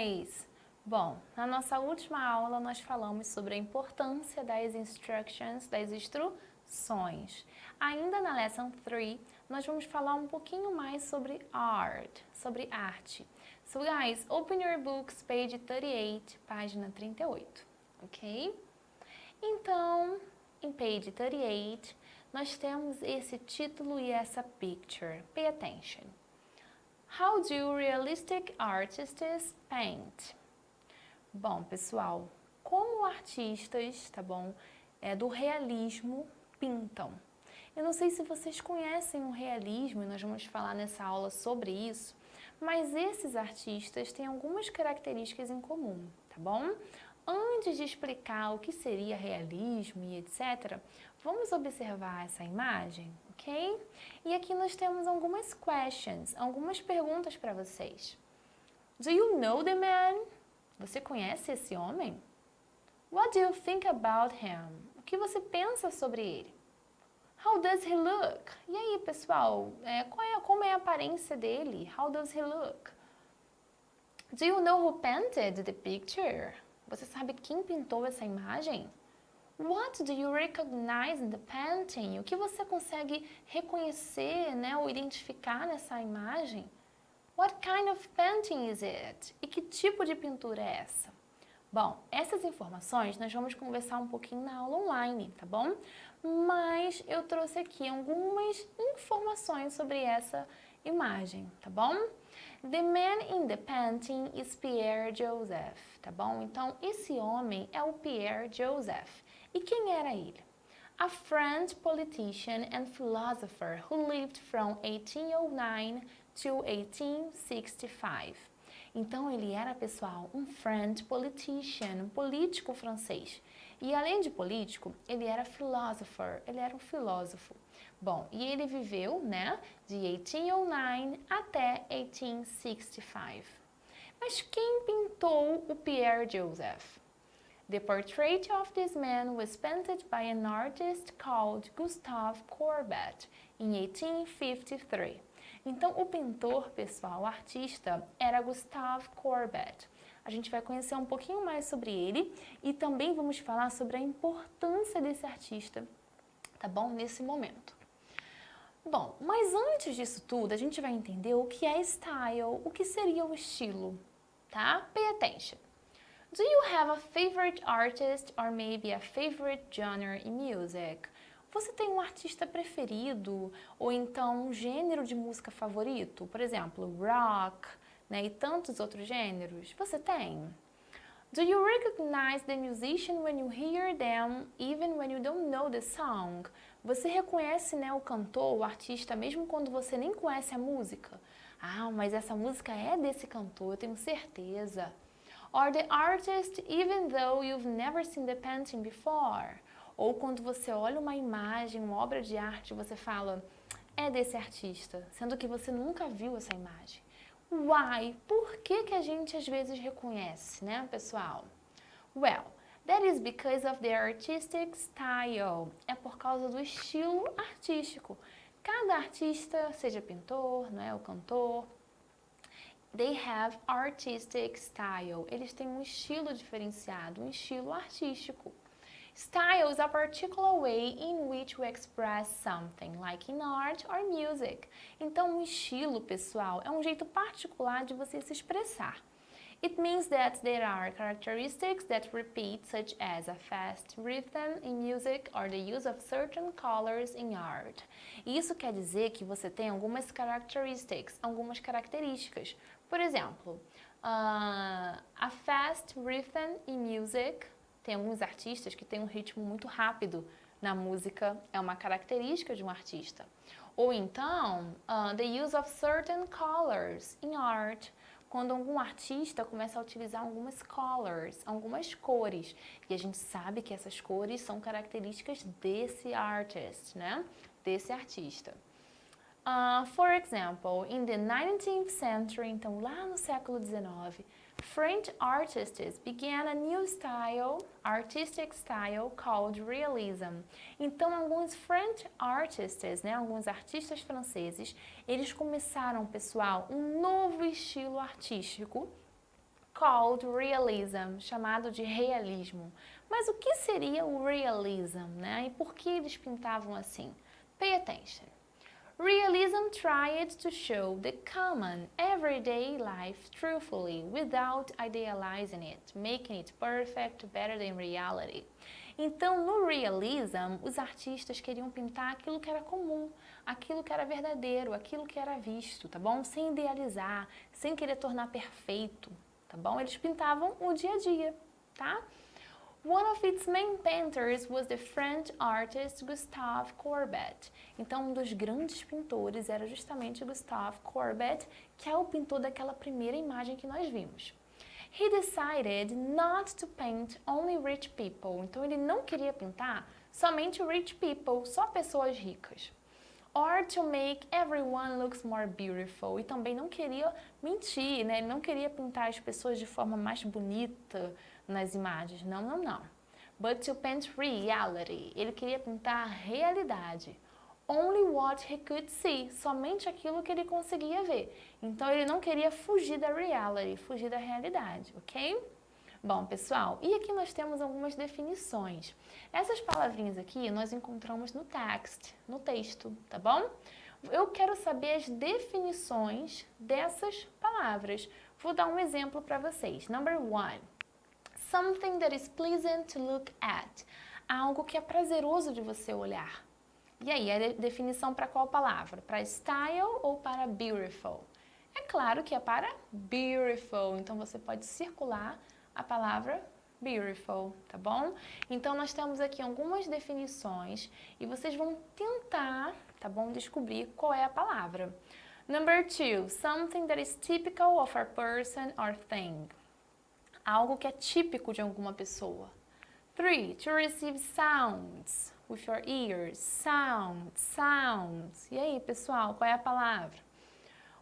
guys! Bom, na nossa última aula nós falamos sobre a importância das instructions, das instruções. Ainda na Lesson 3, nós vamos falar um pouquinho mais sobre art, sobre arte. So guys, open your books, page 38, página 38, ok? Então, em page 38, nós temos esse título e essa picture. Pay attention. How do realistic artists paint? Bom, pessoal, como artistas, tá bom, do realismo pintam? Eu não sei se vocês conhecem o realismo, e nós vamos falar nessa aula sobre isso, mas esses artistas têm algumas características em comum, tá bom? Antes de explicar o que seria realismo e etc., vamos observar essa imagem, ok? E aqui nós temos algumas questions, algumas perguntas para vocês. Do you know the man? Você conhece esse homem? What do you think about him? O que você pensa sobre ele? How does he look? E aí, pessoal, como é a aparência dele? How does he look? Do you know who painted the picture? Você sabe quem pintou essa imagem? What do you recognize in the painting? O que você consegue reconhecer, né, ou identificar nessa imagem? What kind of painting is it? E que tipo de pintura é essa? Bom, essas informações nós vamos conversar um pouquinho na aula online, tá bom? Mas eu trouxe aqui algumas informações sobre essa imagem, tá bom? The man in the painting is Pierre Joseph, tá bom? Então, esse homem é o Pierre Joseph. E quem era ele? A French politician and philosopher who lived from 1809 to 1865. Então, ele era, pessoal, um French politician, um político francês. E além de político, ele era philosopher, ele era um filósofo. Bom, e ele viveu, né, de 1809 até 1865. Mas quem pintou o Pierre Joseph? The portrait of this man was painted by an artist called Gustave Courbet in 1853. Então, o pintor, pessoal, o artista, era Gustave Courbet. A gente vai conhecer um pouquinho mais sobre ele e também vamos falar sobre a importância desse artista, tá bom? Nesse momento. Bom, mas antes disso tudo, a gente vai entender o que é style, o que seria o estilo, tá? Pay attention. Do you have a favorite artist or maybe a favorite genre in music? Você tem um artista preferido ou então um gênero de música favorito? Por exemplo, rock, né, e tantos outros gêneros. Você tem? Do you recognize the musician when you hear them, even when you don't know the song? Você reconhece, né, o cantor, o artista, mesmo quando você nem conhece a música? Ah, mas essa música é desse cantor, eu tenho certeza. Or the artist, even though you've never seen the painting before. Ou quando você olha uma imagem, uma obra de arte, você fala, é desse artista, sendo que você nunca viu essa imagem. Why? Por que a gente às vezes reconhece, né, pessoal? Well, that is because of their artistic style. É por causa do estilo artístico. Cada artista, seja pintor, não é, o cantor, they have artistic style. Eles têm um estilo diferenciado, um estilo artístico. Style is a particular way in which we express something, like in art or music. Então, um estilo, pessoal, é um jeito particular de você se expressar. It means that there are characteristics that repeat, such as a fast rhythm in music or the use of certain colors in art. E isso quer dizer que você tem algumas características. Por exemplo, a fast rhythm in music. Tem alguns artistas que têm um ritmo muito rápido na música, é uma característica de um artista. Ou então, the use of certain colors in art, quando algum artista começa a utilizar algumas colors, algumas cores. E a gente sabe que essas cores são características desse artist, né? Desse artista. For example, in the 19th century, então lá no século XIX, French artists began a new style, artistic style, called realism. Então, alguns French artists, né, alguns artistas franceses, eles começaram, pessoal, um novo estilo artístico called realism, chamado de realismo. Mas o que seria o realism, né? E por que eles pintavam assim? Pay attention. Realism tried to show the common, everyday life truthfully, without idealizing it, making it perfect, better than reality. Então, no realism, os artistas queriam pintar aquilo que era comum, aquilo que era verdadeiro, aquilo que era visto, tá bom? Sem idealizar, sem querer tornar perfeito, tá bom? Eles pintavam o dia a dia, tá? One of its main painters was the French artist Gustave Courbet. Então, um dos grandes pintores era justamente Gustave Courbet, que é o pintor daquela primeira imagem que nós vimos. He decided not to paint only rich people. Então, ele não queria pintar somente rich people, só pessoas ricas. Or to make everyone looks more beautiful. E também não queria mentir, né? Ele não queria pintar as pessoas de forma mais bonita nas imagens. Não, não, não. But to paint reality. Ele queria pintar a realidade. Only what he could see. Somente aquilo que ele conseguia ver. Então, ele não queria fugir da reality, fugir da realidade, ok? Bom, pessoal, e aqui nós temos algumas definições. Essas palavrinhas aqui nós encontramos no text, no texto, tá bom? Eu quero saber as definições dessas palavras. Vou dar um exemplo para vocês. Number one, something that is pleasant to look at. Algo que é prazeroso de você olhar. E aí, a definição para qual palavra? Para style ou para beautiful? É claro que é para beautiful, então você pode circular a palavra beautiful, tá bom? Então, nós temos aqui algumas definições e vocês vão tentar, tá bom, descobrir qual é a palavra. Number two, something that is typical of a person or thing. Algo que é típico de alguma pessoa. Three, to receive sounds with your ears. Sounds. E aí, pessoal, qual é a palavra?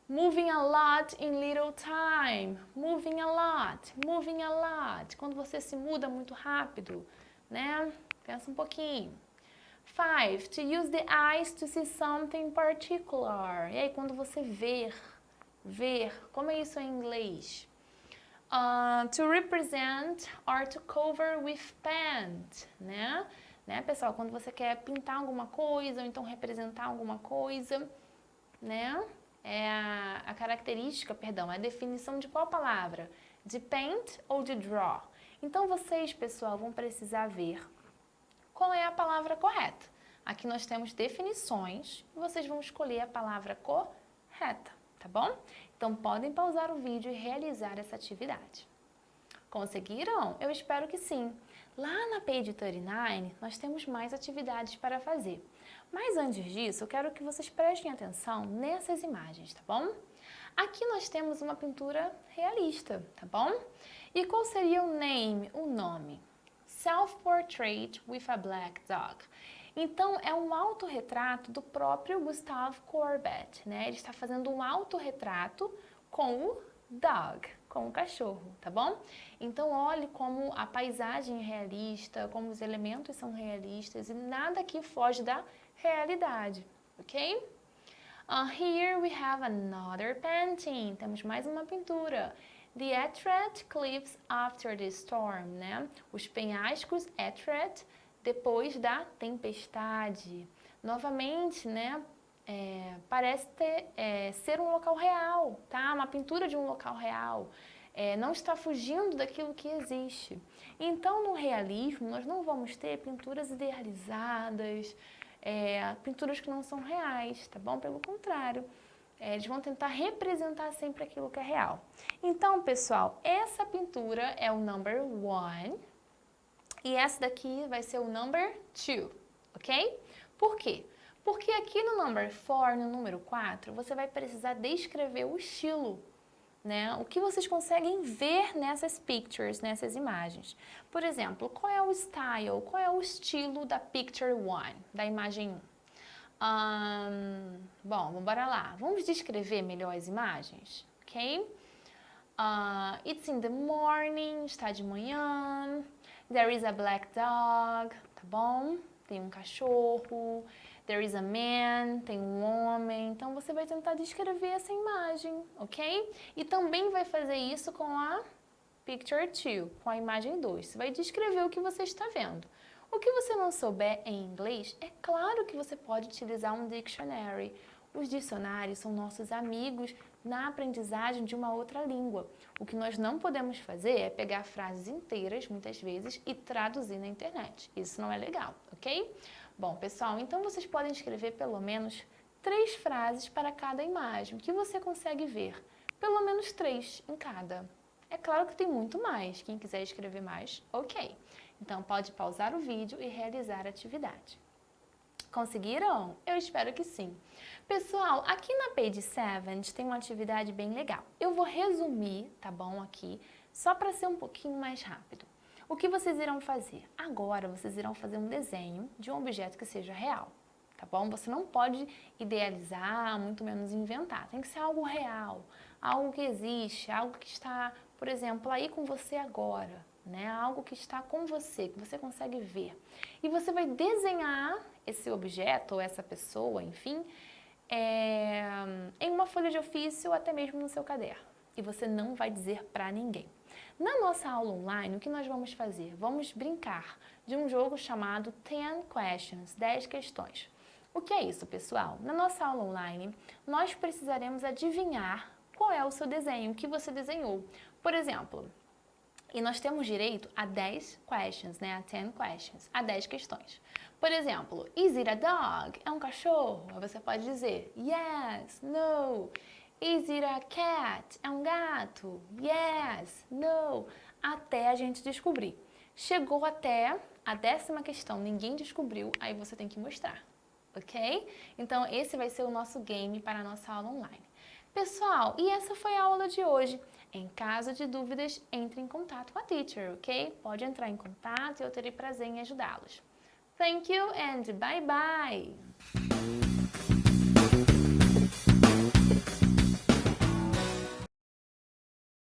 Moving a lot in little time. Moving a lot. Quando você se muda muito rápido, né? Pensa um pouquinho. Five, to use the eyes to see something particular. E aí, quando você ver, como é isso em inglês? To represent or to cover with paint, né? Pessoal, quando você quer pintar alguma coisa ou então representar alguma coisa, né? É a característica, perdão, a definição de qual palavra? De paint ou de draw? Então, vocês, pessoal, vão precisar ver qual é a palavra correta. Aqui nós temos definições e vocês vão escolher a palavra correta, tá bom? Então, podem pausar o vídeo e realizar essa atividade. Conseguiram? Eu espero que sim. Lá na page 39, nós temos mais atividades para fazer. Mas antes disso, eu quero que vocês prestem atenção nessas imagens, tá bom? Aqui nós temos uma pintura realista, tá bom? E qual seria o nome? Self-Portrait with a Black Dog. Então, é um autorretrato do próprio Gustave Courbet, né? Ele está fazendo um autorretrato com o dog, com o cachorro, tá bom? Então, olhe como a paisagem é realista, como os elementos são realistas e nada aqui foge da realidade, ok? Here we have another painting. Temos mais uma pintura. The Etretat Cliffs After the Storm, né? Os penhascos Etretat depois da tempestade. Novamente, né? Parece ser um local real, tá? Uma pintura de um local real. Não está fugindo daquilo que existe. Então, no realismo, nós não vamos ter pinturas idealizadas, pinturas que não são reais, tá bom? Pelo contrário, eles vão tentar representar sempre aquilo que é real. Então, pessoal, essa pintura é o number one e essa daqui vai ser o number two, ok? Por quê? Porque aqui no number 4, no número 4, você vai precisar descrever o estilo, né? O que vocês conseguem ver nessas pictures, nessas imagens. Por exemplo, qual é o style, qual é o estilo da picture 1, da imagem 1? Bom, bora lá. Vamos descrever melhor as imagens, ok? It's in the morning, está de manhã. There is a black dog, tá bom? Tem um cachorro. There is a man, tem um homem. Então, você vai tentar descrever essa imagem, ok? E também vai fazer isso com a picture 2, com a imagem 2. Você vai descrever o que você está vendo. O que você não souber em inglês, é claro que você pode utilizar um dictionary. Os dicionários são nossos amigos na aprendizagem de uma outra língua. O que nós não podemos fazer é pegar frases inteiras, muitas vezes, e traduzir na internet. Isso não é legal, ok? Bom, pessoal, então vocês podem escrever pelo menos 3 frases para cada imagem, que você consegue ver. Pelo menos 3 em cada. É claro que tem muito mais. Quem quiser escrever mais, ok. Então, pode pausar o vídeo e realizar a atividade. Conseguiram? Eu espero que sim. Pessoal, aqui na Page 7 a gente tem uma atividade bem legal. Eu vou resumir, tá bom, aqui, só para ser um pouquinho mais rápido. O que vocês irão fazer? Agora, vocês irão fazer um desenho de um objeto que seja real, tá bom? Você não pode idealizar, muito menos inventar. Tem que ser algo real, algo que existe, algo que está, por exemplo, aí com você agora, né? Algo que está com você, que você consegue ver. E você vai desenhar esse objeto ou essa pessoa, enfim, em uma folha de ofício ou até mesmo no seu caderno. E você não vai dizer para ninguém. Na nossa aula online, o que nós vamos fazer? Vamos brincar de um jogo chamado 10 Questions, 10 questões. O que é isso, pessoal? Na nossa aula online, nós precisaremos adivinhar qual é o seu desenho, o que você desenhou. Por exemplo, e nós temos direito a 10 questions, né? A 10 questions, a 10 questões. Por exemplo, is it a dog? É um cachorro? Você pode dizer yes, no. Is it a cat? É um gato? Yes, no. Até a gente descobrir. Chegou até a 10ª questão, ninguém descobriu, aí você tem que mostrar, ok? Então, esse vai ser o nosso game para a nossa aula online. Pessoal, e essa foi a aula de hoje. Em caso de dúvidas, entre em contato com a teacher, ok? Pode entrar em contato e eu terei prazer em ajudá-los. Thank you and bye bye!